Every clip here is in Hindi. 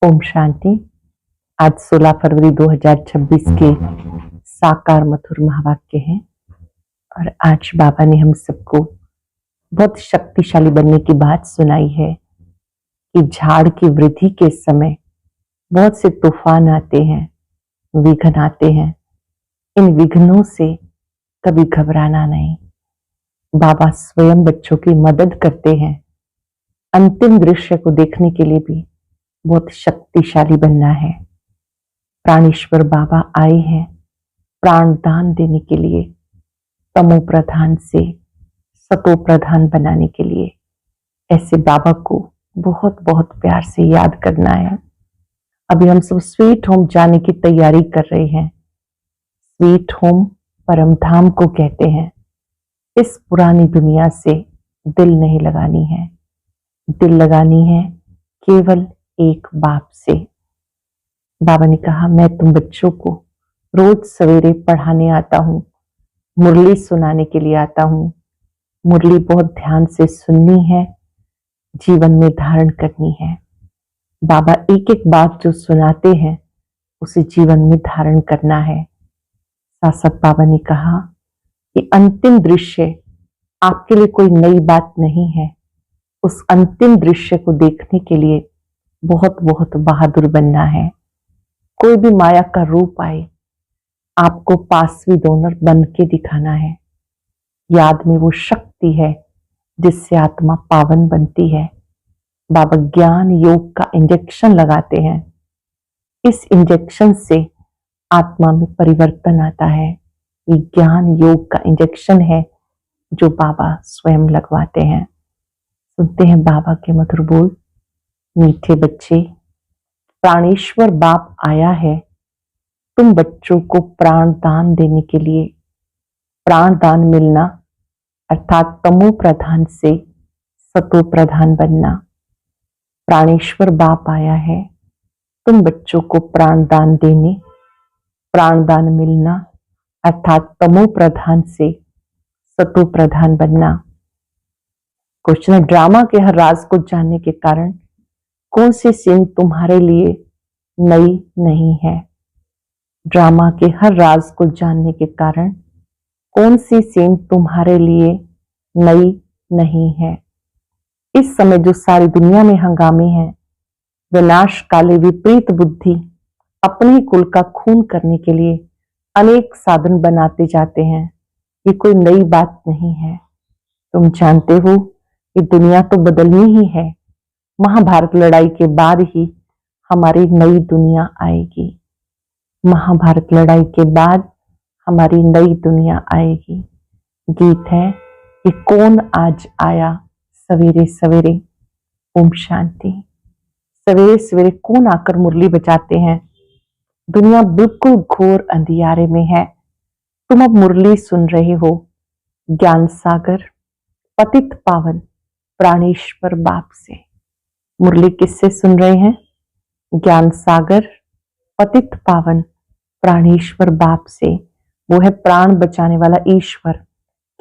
ओम शांति। आज 16 फरवरी 2026 के साकार मधुर महावाक्य हैं और आज बाबा ने हम सबको बहुत शक्तिशाली बनने की बात सुनाई है कि झाड़ की वृद्धि के समय बहुत से तूफान आते हैं, विघ्न आते हैं। इन विघ्नों से कभी घबराना नहीं। बाबा स्वयं बच्चों की मदद करते हैं। अंतिम दृश्य को देखने के लिए भी बहुत शक्तिशाली बनना है। प्राणेश्वर बाबा आए हैं प्राण दान देने के लिए, तमो प्रधान से सतो प्रधान बनाने के लिए। ऐसे बाबा को बहुत बहुत प्यार से याद करना है। अभी हम सब स्वीट होम जाने की तैयारी कर रहे हैं। स्वीट होम परम धाम को कहते हैं। इस पुरानी दुनिया से दिल नहीं लगानी है, दिल लगानी है केवल एक बाप से। बाबा ने कहा, मैं तुम बच्चों को रोज सवेरे पढ़ाने आता हूँ, मुरली सुनाने के लिए आता हूँ। मुरली बहुत ध्यान से सुननी है, जीवन में धारण करनी है। बाबा एक एक बात जो सुनाते हैं उसे जीवन में धारण करना है। साथ साथ बाबा ने कहा कि अंतिम दृश्य आपके लिए कोई नई बात नहीं है। उस अंतिम दृश्य को देखने के लिए बहुत बहुत बहादुर बनना है। कोई भी माया का रूप आए, आपको पासवी डोनर बन के दिखाना है। याद में वो शक्ति है जिससे आत्मा पावन बनती है। बाबा ज्ञान योग का इंजेक्शन लगाते हैं। इस इंजेक्शन से आत्मा में परिवर्तन आता है। ये ज्ञान योग का इंजेक्शन है जो बाबा स्वयं लगवाते हैं। सुनते हैं बाबा के मधुर बोल। मीठे बच्चे, प्राणेश्वर बाप आया है तुम बच्चों को प्राण दान देने के लिए। प्राण दान मिलना अर्थात तमो प्रधान से सतो प्रधान बनना। प्राणेश्वर बाप आया है तुम बच्चों को प्राण दान देने, प्राण दान मिलना अर्थात तमो प्रधान से सतो प्रधान बनना। क्वेश्चन है, ड्रामा के हर राज को जानने के कारण कौन सी सीन तुम्हारे लिए नई नहीं है? ड्रामा के हर राज को जानने के कारण कौन सी सीन तुम्हारे लिए नई नहीं है? इस समय जो सारी दुनिया में हंगामे हैं, विनाश काले विपरीत बुद्धि अपने ही कुल का खून करने के लिए अनेक साधन बनाते जाते हैं। ये कोई नई बात नहीं है। तुम जानते हो कि दुनिया तो बदलनी ही है। महाभारत लड़ाई के बाद ही हमारी नई दुनिया आएगी। महाभारत लड़ाई के बाद हमारी नई दुनिया आएगी। गीत है कि कौन आज आया सवेरे सवेरे। ओम शांति। सवेरे सवेरे कौन आकर मुरली बजाते हैं? दुनिया बिल्कुल घोर अंधियारे में है। तुम अब मुरली सुन रहे हो। ज्ञान सागर पतित पावन प्राणेश्वर बाप से। मुरली किससे सुन रहे हैं? ज्ञान सागर पतित पावन प्राणेश्वर बाप से। वो है प्राण बचाने वाला ईश्वर।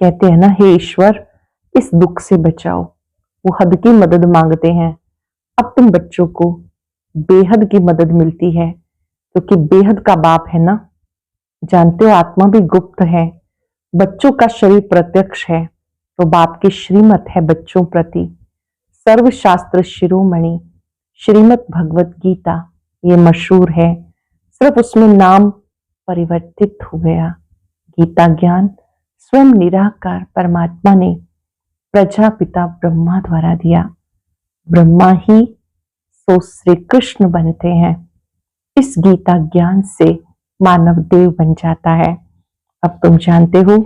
कहते हैं ना, हे ईश्वर इस दुख से बचाओ। वो हद की मदद मांगते हैं। अब तुम बच्चों को बेहद की मदद मिलती है क्योंकि बेहद का बाप है ना। जानते हो आत्मा भी गुप्त है, बच्चों का शरीर प्रत्यक्ष है। तो बाप की श्रीमत है बच्चों प्रति। सर्वशास्त्र शिरोमणि श्रीमद् भगवत गीता ये मशहूर है। सिर्फ उसमें नाम परिवर्तित हो गया। गीता ज्ञान स्वयं निराकार परमात्मा ने प्रजापिता ब्रह्मा द्वारा दिया। ब्रह्मा ही सो श्री कृष्ण बनते हैं। इस गीता ज्ञान से मानव देव बन जाता है। अब तुम जानते हो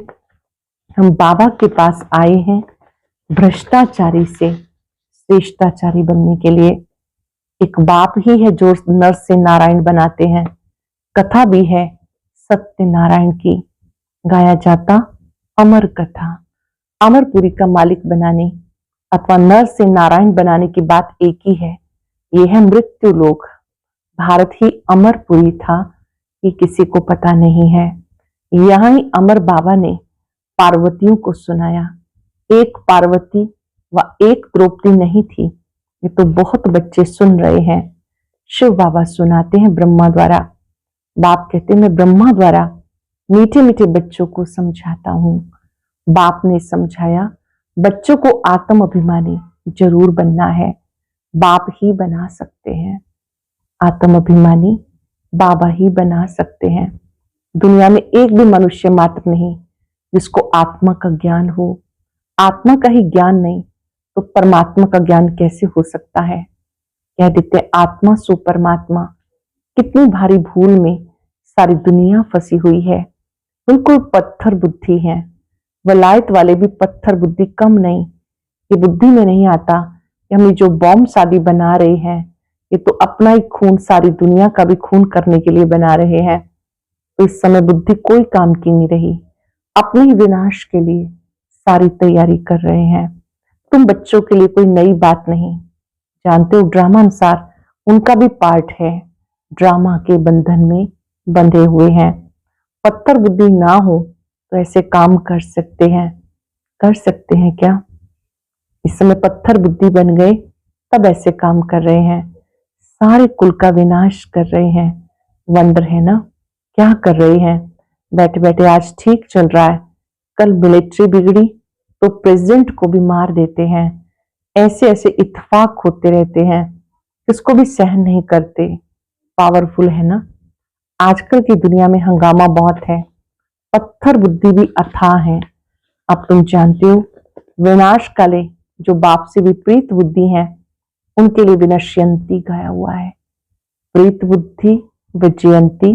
हम बाबा के पास आए हैं भ्रष्टाचारी से श्रेष्ठाचारी बनने के लिए। एक बाप ही है जो नर से नारायण बनाते हैं। कथा भी है सत्य नारायण की, गाया जाता अमर कथा। अमरपुरी का मालिक बनाने अथवा नर से नारायण बनाने की बात एक ही है। ये है मृत्यु लोक। भारत ही अमरपुरी था, ये किसी को पता नहीं है। यहाँ ही अमर बाबा ने पार्वतियों को सुनाया। एक पार्वती व एक द्रौपदी नहीं थी। ये तो बहुत बच्चे सुन रहे हैं। शिव बाबा सुनाते हैं ब्रह्मा द्वारा। बाप कहते हैं मैं ब्रह्मा द्वारा मीठे मीठे बच्चों को समझाता हूँ। बाप ने समझाया बच्चों को आत्म अभिमानी जरूर बनना है, बाप ही बना सकते हैं। आत्म अभिमानी बाबा ही बना सकते हैं। दुनिया में एक भी मनुष्य मात्र नहीं जिसको आत्मा का ज्ञान हो। आत्मा का ही ज्ञान नहीं तो परमात्मा का ज्ञान कैसे हो सकता है। कह देते आत्मा सो परमात्मा। कितनी भारी भूल में सारी दुनिया फंसी हुई है। बिल्कुल पत्थर बुद्धि है। वलायत वाले भी पत्थर बुद्धि कम नहीं। ये बुद्धि में नहीं आता कि हम जो बॉम्ब शादी बना रहे हैं ये तो अपना ही खून सारी दुनिया का भी खून करने के लिए बना रहे हैं। तो इस समय बुद्धि कोई काम की नहीं रही, अपने ही विनाश के लिए सारी तैयारी कर रहे हैं। तुम बच्चों के लिए कोई नई बात नहीं। जानते हो ड्रामा अनुसार उनका भी पार्ट है। ड्रामा के बंधन में बंधे हुए हैं। पत्थर बुद्धि ना हो तो ऐसे काम कर सकते हैं क्या? इस समय पत्थर बुद्धि बन गए तब ऐसे काम कर रहे हैं। सारे कुल का विनाश कर रहे हैं। वंडर है ना क्या कर रहे हैं। बैठे बैठे आज ठीक चल रहा है, कल मिलिट्री बिगड़ी तो प्रेसिडेंट को भी मार देते हैं। ऐसे ऐसे इत्तेफाक होते रहते हैं, किसको भी सहन नहीं करते। पावरफुल है ना। आजकल की दुनिया में हंगामा बहुत है। पत्थर बुद्धि भी अथाह है। अब तुम जानते हो विनाश काले जो बाप से विपरीत बुद्धि है उनके लिए विनश्यंती गाया हुआ है। प्रीत बुद्धि विजयंती,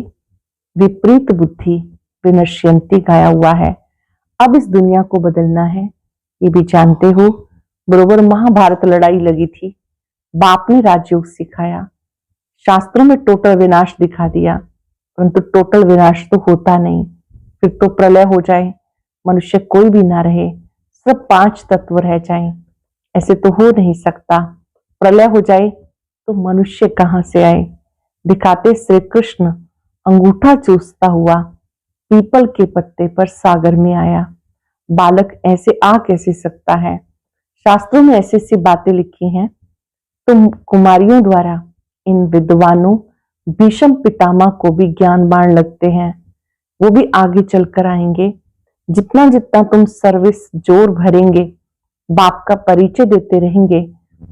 विपरीत बुद्धि विनश्यंती गाया हुआ है। अब इस दुनिया को बदलना है ये भी जानते हो। बरोबर महाभारत लड़ाई लगी थी। बाप ने राजयोग सिखाया, शास्त्रों में टोटल विनाश दिखा दिया, परंतु टोटल विनाश तो होता नहीं। फिर तो प्रलय हो जाए, मनुष्य कोई भी ना रहे, सिर्फ 5 तत्व रह जाएं। ऐसे तो हो नहीं सकता। प्रलय हो जाए तो मनुष्य कहां से आए। दिखाते श्री कृष्ण अंगूठा चूसता हुआ पीपल के पत्ते पर सागर में आया। बालक ऐसे आ कैसे सकता है। शास्त्रों में ऐसी सी बातें लिखी हैं। तुम कुमारियों द्वारा इन विद्वानों भीष्म पितामह को भी ज्ञान बाण लगते हैं। वो भी आगे चलकर आएंगे। जितना जितना तुम सर्विस जोर भरेंगे, बाप का परिचय देते रहेंगे,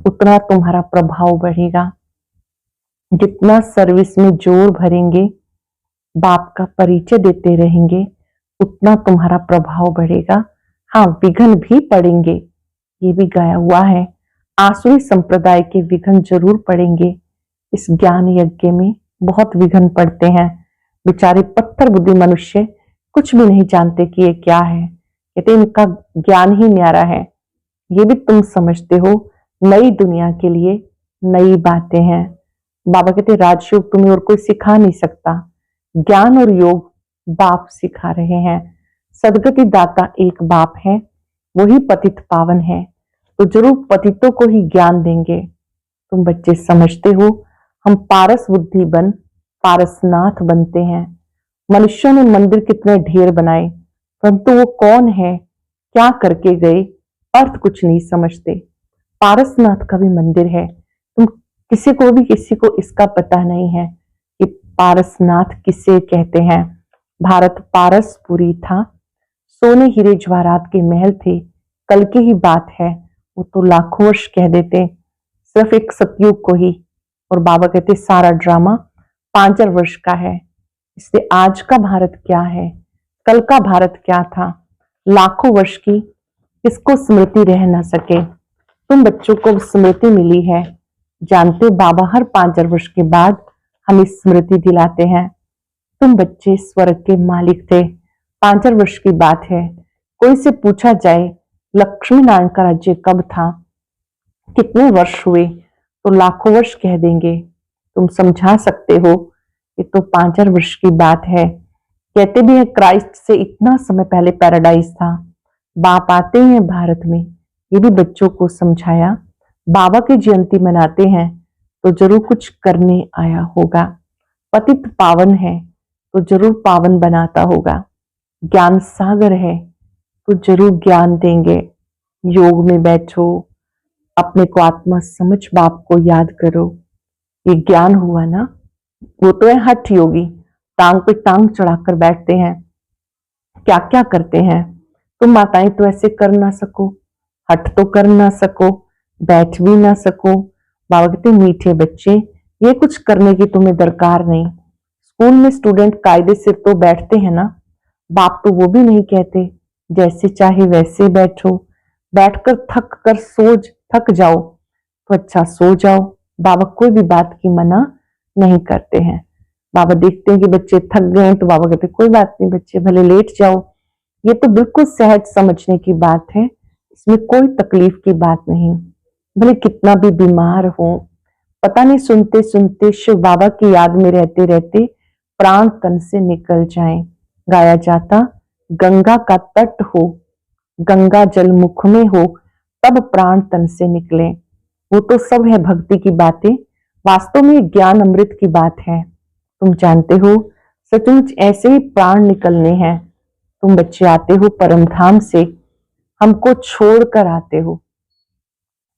उतना तुम्हारा प्रभाव बढ़ेगा। जितना सर्विस में जोर भरेंगे, बाप का परिचय देते रहेंगे, उतना तुम्हारा प्रभाव बढ़ेगा। हाँ, विघ्न भी पड़ेंगे, ये भी गाया हुआ है। आसुरी संप्रदाय के विघ्न जरूर पड़ेंगे। इस ज्ञान यज्ञ में बहुत विघ्न पड़ते हैं। बेचारे पत्थर बुद्धि मनुष्य कुछ भी नहीं जानते कि ये क्या है। कहते इनका ज्ञान ही न्यारा है। ये भी तुम समझते हो नई दुनिया के लिए नई बातें हैं। बाबा कहते राजयोग तुम्हें और कोई सिखा नहीं सकता। ज्ञान और योग बाप सिखा रहे हैं। सदगति दाता एक बाप है, वही पतित पावन है, तो जरूर पतितों को ही ज्ञान देंगे। तुम बच्चे समझते हो हम पारस बुद्धि बन पारसनाथ बनते हैं। मनुष्यों ने मंदिर कितने ढेर बनाए, परंतु वो कौन है, क्या करके गए, अर्थ कुछ नहीं समझते। पारसनाथ का भी मंदिर है। तुम किसी को इसका पता नहीं है कि पारसनाथ किसे कहते हैं। भारत पारसपुरी था, सोने हीरे जवाहरात के महल थे। कल की ही बात है, वो तो लाखों वर्ष कह देते, सिर्फ एक सतयुग को ही। और बाबा कहते सारा ड्रामा 5 वर्ष का है। इसलिए आज का भारत क्या है, कल का भारत क्या था, लाखों वर्ष की किसको स्मृति रह ना सके। तुम बच्चों को स्मृति मिली है। जानते हो बाबा हर 5 वर्ष के बाद हमें स्मृति दिलाते हैं। तुम बच्चे स्वर्ग के मालिक थे। 5 वर्ष की बात है। कोई से पूछा जाए लक्ष्मी नारायण का राज्य कब था, कितने वर्ष हुए, तो लाखों वर्ष कह देंगे। तुम समझा सकते हो ये तो 5 वर्ष की बात है। कहते भी है क्राइस्ट से इतना समय पहले पैराडाइज था। बाप आते हैं भारत में, ये भी बच्चों को समझाया। बाबा की जयंती मनाते हैं तो जरूर कुछ करने आया होगा। पतित पावन है तो जरूर पावन बनाता होगा। ज्ञान सागर है तो जरूर ज्ञान देंगे। योग में बैठो, अपने को आत्मा समझ बाप को याद करो। ये ज्ञान हुआ ना, वो तो है हठ योगी, टांग पे टांग चढ़ाकर बैठते हैं, क्या क्या करते हैं। तुम माताएं तो ऐसे कर ना सको, हठ तो कर ना सको, बैठ भी ना सको। बाबा कहते मीठे बच्चे, ये कुछ करने की तुम्हें दरकार नहीं। स्कूल में स्टूडेंट कायदे से तो बैठते हैं ना, बाप तो वो भी नहीं कहते जैसे चाहे वैसे बैठो, बैठकर थक जाओ तो अच्छा सो जाओ। बाबा कोई भी बात की मना नहीं करते हैं। बाबा देखते हैं कि बच्चे थक गए तो बाबा कहते कोई बात नहीं बच्चे, भले लेट जाओ। ये तो बिल्कुल सहज समझने की बात है, इसमें कोई तकलीफ की बात नहीं। भले कितना भी बीमार हो, पता नहीं सुनते सुनते शिव बाबा की याद में रहते रहते प्राण तन से निकल जाएं। गाया जाता गंगा का तट हो, गंगा जल मुख में हो, तब प्राण तन से निकले। वो तो सब है भक्ति की बातें, वास्तव में ज्ञान अमृत की बात है। तुम जानते हो सचमुच ऐसे ही प्राण निकलने हैं। तुम बच्चे आते हो परम धाम से, हमको छोड़कर आते हो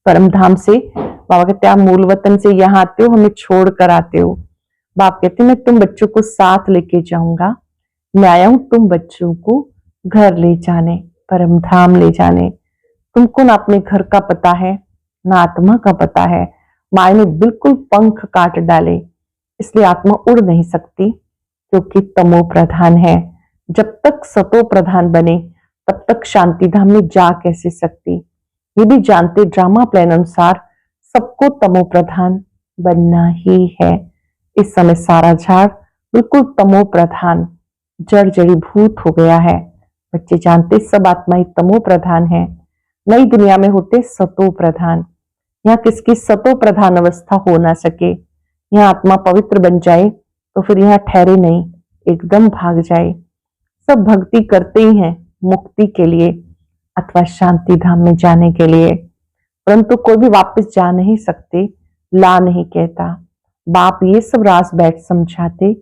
परम धाम से। बाबा कहते आप मूल वतन से यहाँ आते हो, हमें छोड़कर आते हो। बाप कहते मैं तुम बच्चों को साथ लेके जाऊंगा, मैं आया हूं तुम बच्चों को घर ले जाने, परम धाम ले जाने। तुमको ना अपने घर का पता है ना आत्मा का पता है। माया ने बिल्कुल पंख काट डाले, इसलिए आत्मा उड़ नहीं सकती क्योंकि तमो प्रधान है। जब तक सतो प्रधान बने तब तक शांति धाम में जा कैसे सकती। ये भी जानते ड्रामा प्लान अनुसार सबको तमो प्रधान बनना ही है। इस समय सारा झाड़ बिल्कुल तमो प्रधान जड़ जड़ीभूत हो गया है। बच्चे जानते सब आत्माएं तमो प्रधान है, नई दुनिया में होते सतो प्रधान। यहाँ किसकी सतो प्रधान अवस्था हो ना सके। यहाँ आत्मा पवित्र बन जाए तो फिर यहाँ ठहरे नहीं, एकदम भाग जाए। सब भक्ति करते ही हैं मुक्ति के लिए अथवा शांति धाम में जाने के लिए, परंतु कोई भी वापस जा नहीं सकते, ला नहीं कहता। बाप ये सब रास बैठ समझाते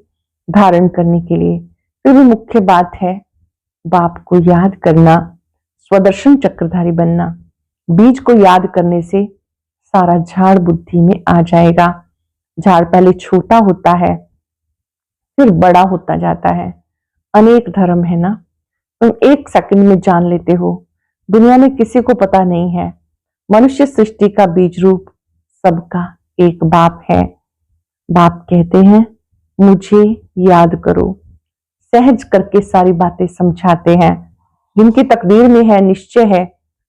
धारण करने के लिए। फिर भी मुख्य बात है बाप को याद करना, स्वदर्शन चक्रधारी बनना। बीज को याद करने से सारा झाड़ बुद्धि में आ जाएगा। झाड़ पहले छोटा होता है फिर बड़ा होता जाता है। अनेक धर्म है ना, तुम एक सेकंड में जान लेते हो। दुनिया में किसी को पता नहीं है मनुष्य सृष्टि का बीज रूप सबका एक बाप है। बाप कहते हैं मुझे याद करो, सहज करके सारी बातें समझाते हैं। जिनकी तकदीर में है निश्चय है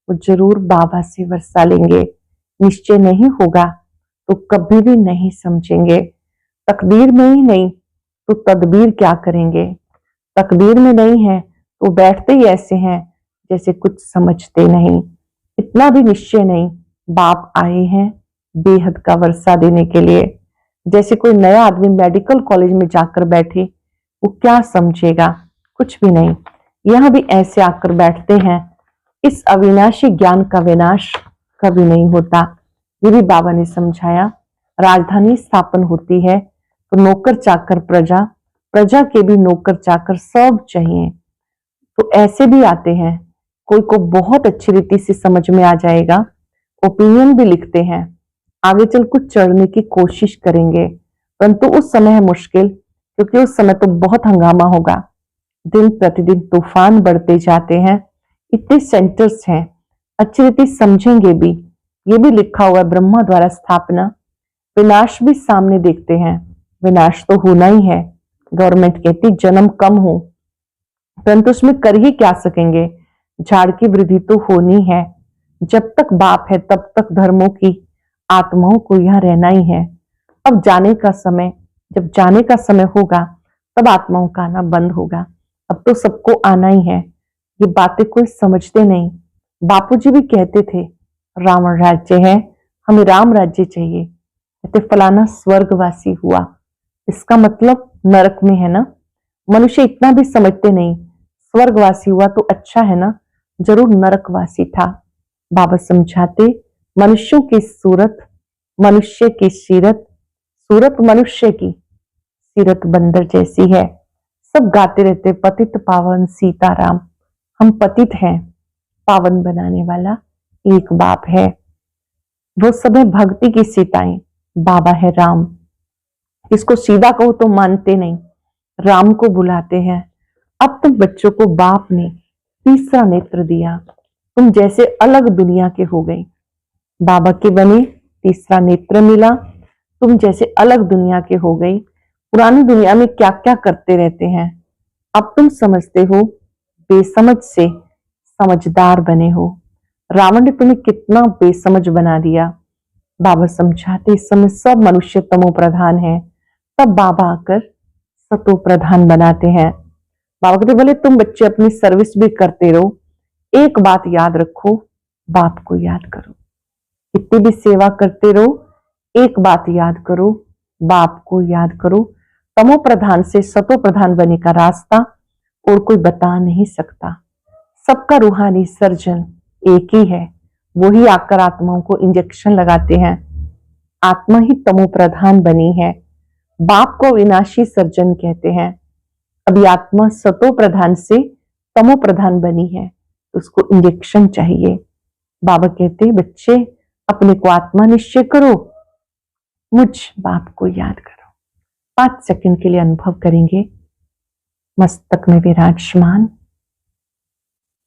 वो जरूर बाबा से वर्षा लेंगे। निश्चय नहीं होगा तो कभी भी नहीं समझेंगे। तकदीर में ही नहीं तो तदबीर क्या करेंगे। तकदीर में नहीं है तो बैठते ही ऐसे हैं जैसे कुछ समझते नहीं। इतना भी निश्चय नहीं, बाप आए हैं बेहद का वर्षा देने के लिए। जैसे कोई नया आदमी मेडिकल कॉलेज में जाकर बैठे, वो क्या समझेगा, कुछ भी नहीं। यहां भी ऐसे आकर बैठते हैं। इस अविनाशी ज्ञान का विनाश कभी नहीं होता, ये भी बाबा ने समझाया। राजधानी स्थापन होती है तो नौकर चाकर प्रजा, प्रजा के भी नौकर चाकर सब चाहिए। तो ऐसे भी आते हैं, कोई को बहुत अच्छी रीति से समझ में आ जाएगा, ओपिनियन भी लिखते हैं, आगे चल कुछ चढ़ने की कोशिश करेंगे, परंतु उस समय है मुश्किल क्योंकि उस समय तो बहुत हंगामा होगा। दिन प्रतिदिन तूफान बढ़ते जाते हैं, इतने सेंटर्स हैं, अच्छी रीति समझेंगे भी। ये भी लिखा हुआ है ब्रह्मा द्वारा स्थापना, विनाश भी सामने देखते हैं, विनाश तो होना ही है। गवर्नमेंट कहती जन्म कम हो, परंतु उसमें कर ही क्या सकेंगे, झाड़ की वृद्धि तो होनी है। जब तक बाप है तब तक धर्मों की आत्माओं को यहाँ रहना ही है। अब जाने का समय, जब जाने का समय होगा तब आत्माओं का आना बंद होगा। अब तो सबको आना ही है, ये बातें कोई समझते नहीं। बापूजी भी कहते थे रावण राज्य है, हमें राम राज्य चाहिए। कहते फलाना स्वर्गवासी हुआ, इसका मतलब नरक में है ना। मनुष्य इतना भी समझते नहीं, स्वर्गवासी हुआ तो अच्छा है ना, जरूर नरकवासी था। बाबा समझाते मनुष्यों की सूरत मनुष्य की सीरत, सूरत मनुष्य की सीरत बंदर जैसी है। सब गाते रहते पतित पावन सीताराम। हम पतित हैं, पावन बनाने वाला एक बाप है। वो सब है भक्ति की सीताएं, बाबा है राम। इसको सीधा कहो तो मानते नहीं, राम को बुलाते हैं। अब तुम बच्चों को बाप ने तीसरा नेत्र दिया, तुम जैसे अलग दुनिया के हो गए। बाबा के बने, तीसरा नेत्र मिला, तुम जैसे अलग दुनिया के हो गई। पुरानी दुनिया में क्या क्या करते रहते हैं, अब तुम समझते हो, बेसमझ से समझदार बने हो। रावण ने तुम्हें कितना बेसमझ बना दिया। बाबा समझाते, इस समय सब मनुष्य तमो प्रधान है, तब बाबा आकर सतो प्रधान बनाते हैं। बाबा कहते बोले तुम बच्चे अपनी सर्विस भी करते रहो, एक बात याद रखो, बाप को याद करो। कितनी भी सेवा करते रहो, एक बात याद करो, बाप को याद करो। तमो प्रधान से सतो प्रधान बनने का रास्ता और कोई बता नहीं सकता। सबका रूहानी सर्जन एक ही है, वही आकर आत्माओं को इंजेक्शन लगाते हैं। आत्मा ही तमो प्रधान बनी है, बाप को विनाशी सर्जन कहते हैं। अभी आत्मा सतो प्रधान से तमो प्रधान बनी है, तो उसको इंजेक्शन चाहिए। बाबा कहते बच्चे अपने को आत्मा निश्चय करो, मुझ बाप को याद करो। 5 सेकंड के लिए अनुभव करेंगे, मस्तक में विराजमान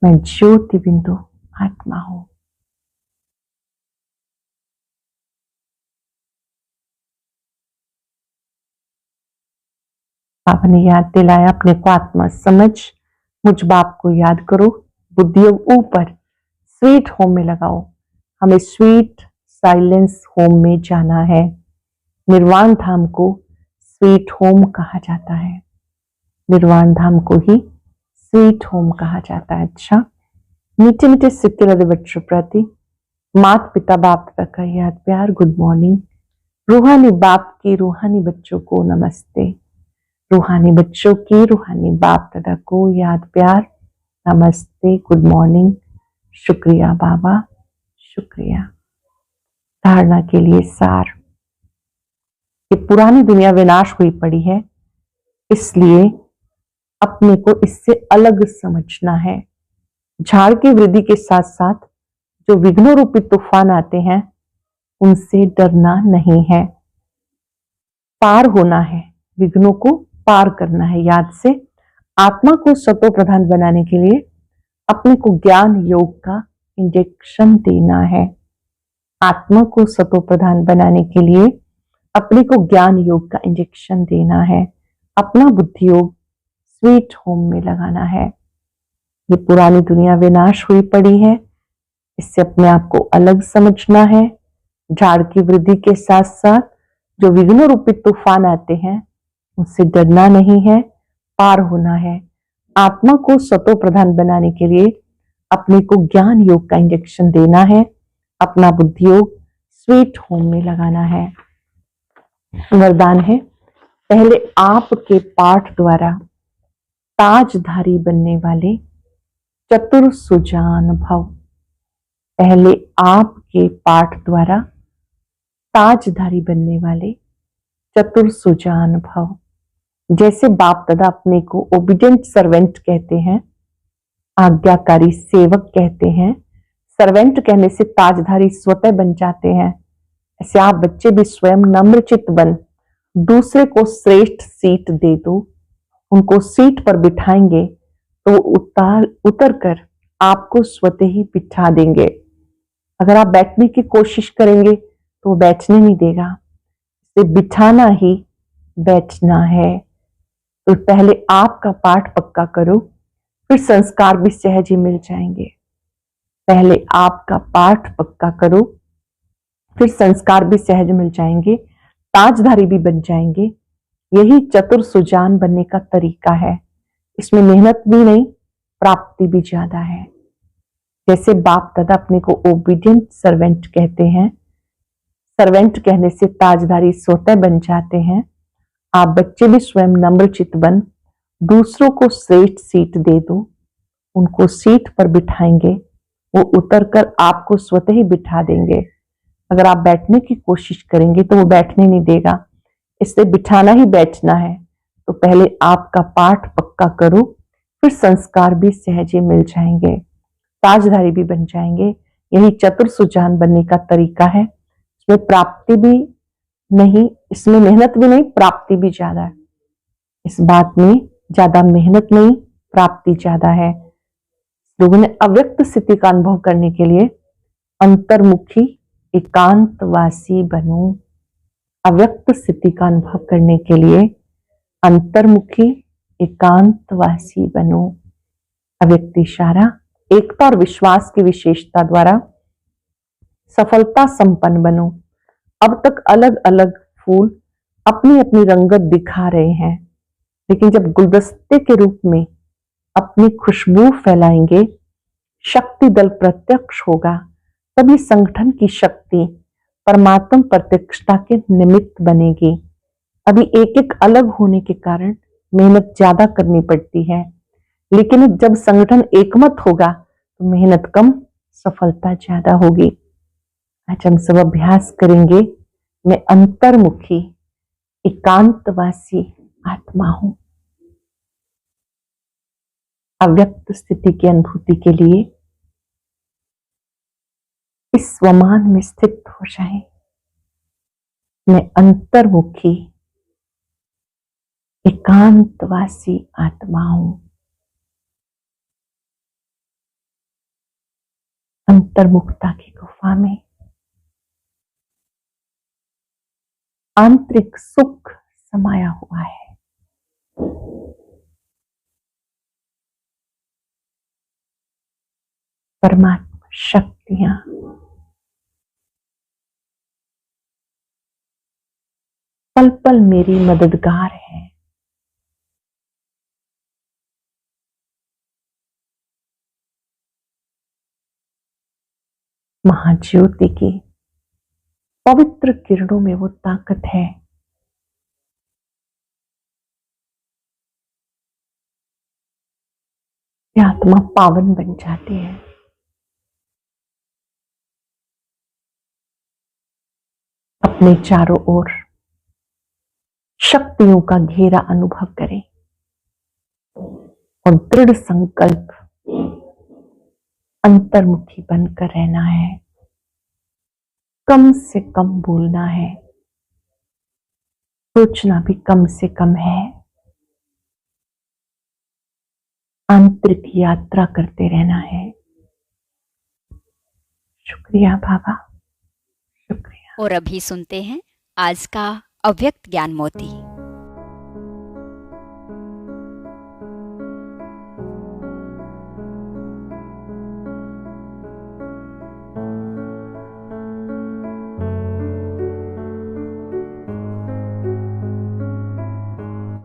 मैं ज्योति बिंदु आत्मा हूं। बाबा ने याद दिलाया अपने को आत्मा समझ, मुझ बाप को याद करो। बुद्धि ऊपर स्वीट होम में लगाओ। हमें स्वीट साइलेंस होम में जाना है। निर्वाण धाम को स्वीट होम कहा जाता है, निर्वाण धाम को ही स्वीट होम कहा जाता है। अच्छा, मीठे मीठे सिक्के लगे बच्चों प्रति माता पिता बाप तक का याद प्यार, गुड मॉर्निंग। रूहानी बाप की रूहानी बच्चों को नमस्ते, रूहानी बच्चों की रूहानी बाप दादा को याद प्यार, नमस्ते, गुड मॉर्निंग, शुक्रिया बाबा, शुक्रिया। धारणा के लिए सार, कि पुरानी दुनिया विनाश हुई पड़ी है, इसलिए अपने को इससे अलग समझना है। झाड़ की वृद्धि के साथ साथ जो विघ्नों रूपी तूफान आते हैं, उनसे डरना नहीं है, पार होना है, विघ्नों को पार करना है। याद से आत्मा को सतो प्रधान बनाने के लिए अपने को ज्ञान योग का इंजेक्शन देना है। आत्मा को सतो प्रधान बनाने के लिए अपने को ज्ञान योग का इंजेक्शन देना है। अपना बुद्धि योग स्वीट होम में लगाना है। ये पुरानी दुनिया विनाश हुई पड़ी है, इससे अपने आप को अलग समझना है। झाड़ की वृद्धि के साथ साथ जो विघ्न रूपी तूफान आते हैं, उससे डरना नहीं है, पार होना है। आत्मा को सतो प्रधान बनाने के लिए अपने को ज्ञान योग का इंजेक्शन देना है। अपना बुद्धि योग स्वीट होम में लगाना है। वरदान है, पहले आपके पाठ द्वारा ताजधारी बनने वाले चतुर सुजान भव। पहले आपके पाठ द्वारा ताजधारी बनने वाले चतुर सुजान भव। जैसे बाप दादा अपने को ओबीडिएंट सर्वेंट कहते हैं, आज्ञाकारी सेवक कहते हैं, सर्वेंट कहने से ताजधारी स्वतः बन जाते हैं, ऐसे आप बच्चे भी स्वयं नम्रचित बन दूसरे को श्रेष्ठ सीट दे दो। उनको सीट पर बिठाएंगे तो उतर कर आपको स्वतः ही बिठा देंगे। अगर आप बैठने की कोशिश करेंगे तो वो बैठने नहीं देगा, इसे बिठाना ही बैठना है। तो पहले आपका पाठ पक्का करो, फिर संस्कार भी सहज ही मिल जाएंगे। पहले आपका पाठ पक्का करो, फिर संस्कार भी सहज मिल जाएंगे, ताजधारी भी बन जाएंगे। यही चतुर सुजान बनने का तरीका है। इसमें मेहनत भी नहीं, प्राप्ति भी ज्यादा है। जैसे बाप दादा अपने को ओबीडिएंट सर्वेंट कहते हैं, सर्वेंट कहने से ताजधारी स्वतः बन जाते हैं। आप बच्चे भी स्वयं नम्रचित बन दूसरों को श्रेष्ठ सीट दे दो। उनको सीट पर बिठाएंगे, वो उतरकर आपको स्वतः ही बिठा देंगे। अगर आप बैठने की कोशिश करेंगे तो वो बैठने नहीं देगा, इसलिए बिठाना ही बैठना है। तो पहले आपका पाठ पक्का करो, फिर संस्कार भी सहज ही मिल जाएंगे, ताजधारी भी बन जाएंगे। यही चतुर सुजान बनने का तरीका है। इसमें प्राप्ति भी नहीं, इसमें मेहनत भी नहीं, प्राप्ति भी ज्यादा है। इस बात में ज्यादा मेहनत नहीं, प्राप्ति ज्यादा है। लोगों ने अव्यक्त स्थिति का अनुभव करने के लिए अंतर्मुखी एकांतवासी बनो। अव्यक्त स्थिति का अनुभव करने के लिए अंतर्मुखी एकांतवासी बनो। अव्यक्त इशारा एकता और विश्वास की विशेषता द्वारा सफलता संपन्न बनो। अब तक अलग अलग फूल अपनी अपनी रंगत दिखा रहे हैं, लेकिन जब गुलदस्ते के रूप में अपनी खुशबू फैलाएंगे, शक्ति दल प्रत्यक्ष होगा, तभी संगठन की शक्ति परमात्म प्रत्यक्षता के निमित्त बनेगी। अभी एक एक अलग होने के कारण मेहनत ज्यादा करनी पड़ती है, लेकिन जब संगठन एकमत होगा तो मेहनत कम, सफलता ज्यादा होगी। आज हम सब अभ्यास करेंगे, मैं अंतर्मुखी एकांतवासी आत्मा हूं। अव्यक्त स्थिति की अनुभूति के लिए इस स्वमान में स्थित हो जाए। मैं अंतर्मुखी एकांतवासी आत्मा हूं। अंतर्मुखता की गुफा में आंतरिक सुख समाया हुआ है। परमात्मा शक्तियां पल पल मेरी मददगार है। महाज्योति की पवित्र किरणों में वो ताकत है। ये आत्मा पावन बन जाती है। अपने चारों ओर शक्तियों का घेरा अनुभव करें और दृढ़ संकल्प अंतर्मुखी बनकर रहना है। कम से कम बोलना है, सोचना भी कम से कम है। आंतरिक यात्रा करते रहना है। शुक्रिया बाबा, शुक्रिया। और अभी सुनते हैं आज का अव्यक्त ज्ञान मोती।